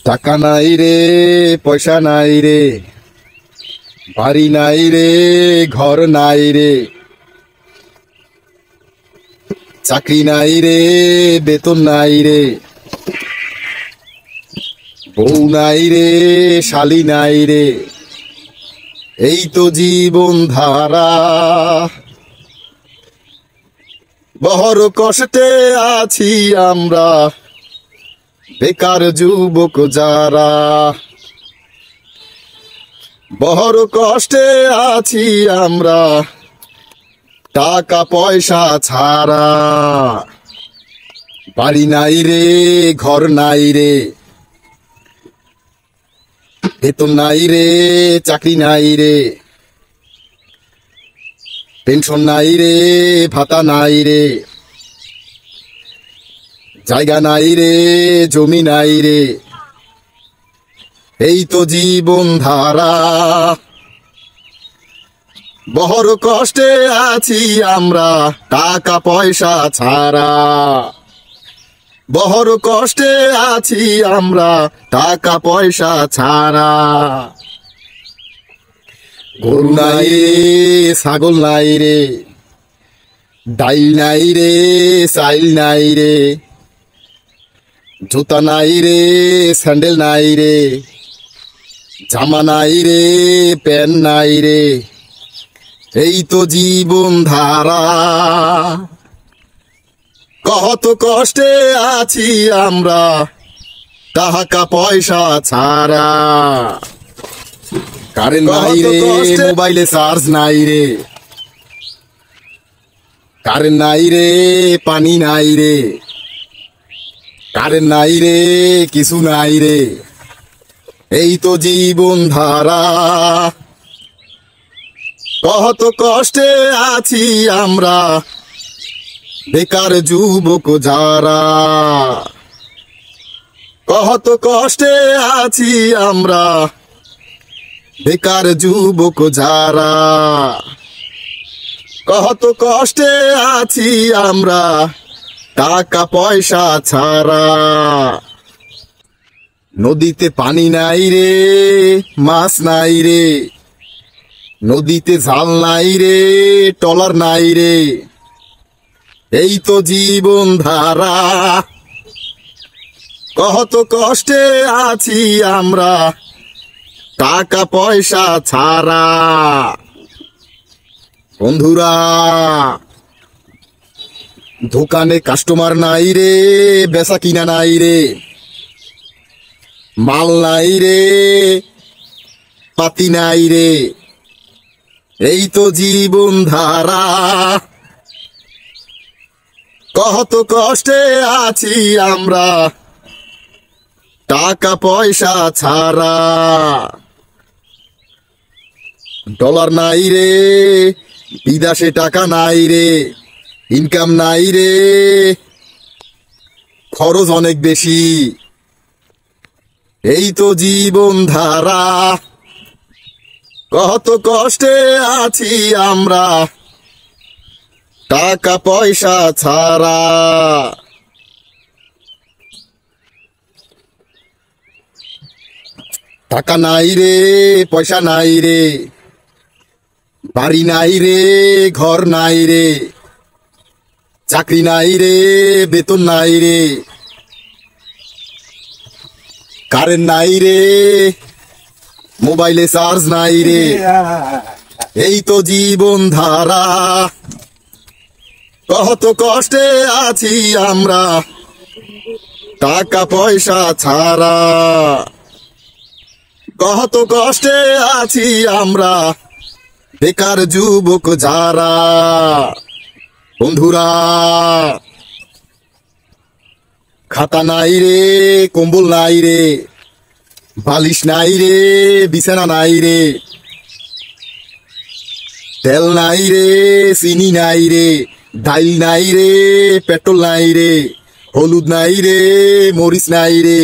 টাকা নাই রে, পয়সা নাই রে, বাড়ি নাই রে, ঘর নাই রে, চাকরি নাই রে, বেতন নাই রে, বউ নাই রে, শালি নাই রে, এই তো জীবন ধারা। বড় কষ্টে আছি আমরা, বেকার যুবক যারা। বড় কষ্টে আছি আমরা, টাকা পয়সা ছাড়া। বাড়ি নাই রে, ঘর নাই রে, বেতন নাই রে, চাকরি নাই রে, পেনশন নাই রে, ভাতা নাই রে, জায়গা নাই রে, জমি নাই রে, এই তো জীবন ধারা। বড় কষ্টে আছি আমরা, টাকা পয়সা ছাড়া। বড় কষ্টে আছি আমরা, টাকা পয়সা ছাড়া। গরু নাই রে, ছাগল নাই রে, ডাইল নাই রে, চাইল নাই রে, জুতা নাই রে, স্যান্ডেল নাই রে, জামা নাই রে, প্যান্ট নাই রে, এই তো জীবন ধারা। কত কষ্টে আছি আমরা, টাকা পয়সা ছাড়া। কারেন্ট নাই রে, মোবাইলে চার্জ নাই রে, কারেন্ট নাই রে, পানি নাই রে, কারেন্ট নাই রে, কিছু নাই রে, এই তো জীবন ধারা। কত কষ্টে আছি আমরা, বেকার যুবক যারা। কত কষ্টে আছি আমরা, বেকার যুবক যারা। কত কষ্টে আছি আমরা, টাকা পয়সা ছাড়া। নদীতে পানি নাই রে, মাছ নাই রে, নদীতে জাল নাই রে, ট্রলার নাই রে, এই তো জীবন ধারা। কত কষ্টে আছি আমরা, টাকা পয়সা ছাড়া। বন্ধুরা, দোকানে কাস্টমার নাই রে, বেচা কিনা নাই রে, মাল নাই রে, পাতি নাই রে, এই তো জীবন ধারা। কত কষ্টে আছি আমরা, টাকা পয়সা ছাড়া। ডলার নাই রে, বিদেশে টাকা নাই রে, ইনকাম নাই রে, খরচ অনেক বেশি, এই তো জীবন ধারা। কত কষ্টে আছি আমরা, টাকা পয়সা ছাড়া। টাকা নাই রে, পয়সা নাই রে, বাড়ি নাই রে, ঘর নাই রে, চাকরি নাই রে, বেতন নাই রে, কারেন্ট নাই রে, মোবাইলে চার্জ নাই রে, এই তো জীবন ধারা। কত কষ্টে আছি আমরা, টাকা পয়সা ছাড়া। কত কষ্টে আছি আমরা, বেকার যুবক যারা। বন্ধুরা, খাতা নাই রে, কম্বল নাই রে, বালিশ নাই রে, বিছানা নাই রে, তেল নাই রে, চিনি নাই রে, ডাইল নাই রে, পেট্রোল নাই রে, হলুদ নাই রে, মরিচ নাই রে,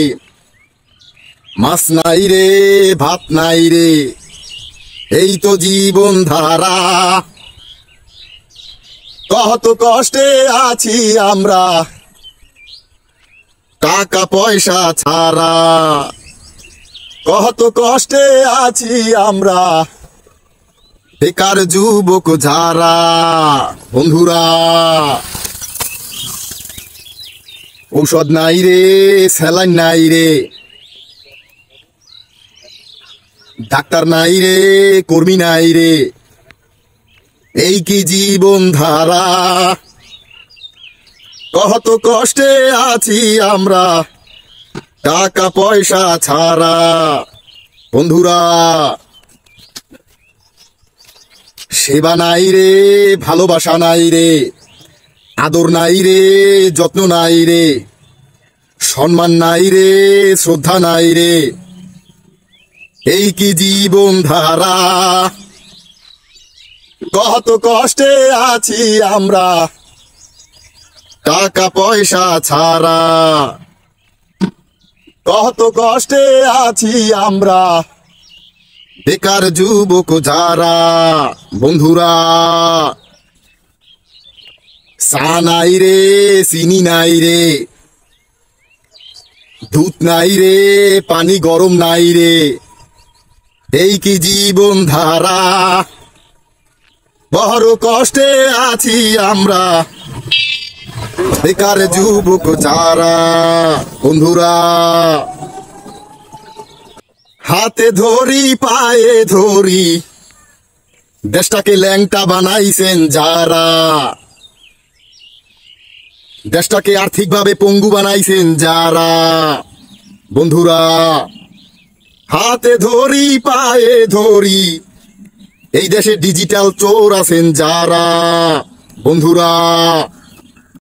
মাছ নাই রে, ভাত নাই রে, এই তো জীবন ধারা। কত কষ্টে আছি আমরা, টাকা পয়সা ছাড়া। কত কষ্টে আছি আমরা, বেকার যুবক যারা। বন্ধুরা, ঔষধ নাই রে, স্যালাইন নাই রে, ডাক্তার নাই রে, কর্মী নাই রে, এই কি জীবন ধারা। কত কষ্টে আছি আমরা, টাকা পয়সা ছাড়া। বন্ধুরা, সেবা নাই রে, ভালোবাসা নাই রে, আদর নাই রে, যত্ন নাই রে, সম্মান নাই রে, শ্রদ্ধা নাই রে, এই কি জীবন ধারা। কত কষ্টে আছি আমরা, টাকা পয়সা ছাড়া। কত কষ্টে আছি আমরা, বেকার যুবক যারা। বন্ধুরা, চা নাই রে, চিনি নাই রে, দুধ নাই রে, পানি গরম নাই রে, এই কি জীবন ধারা। বড় কষ্টে আছি আমরা, বেকার যুবক যারা। বন্ধুরা, হাতে ধরি পায়ে ধরি, দেশটাকে ল্যাংটা বানাইছেন যারা, দেশটাকে আর্থিকভাবে পঙ্গু বানাইছেন যারা। বন্ধুরা, হাতে ধরি পায়ে ধরি, এই দেশে ডিজিটাল চোর আছেন যারা। বন্ধুরা,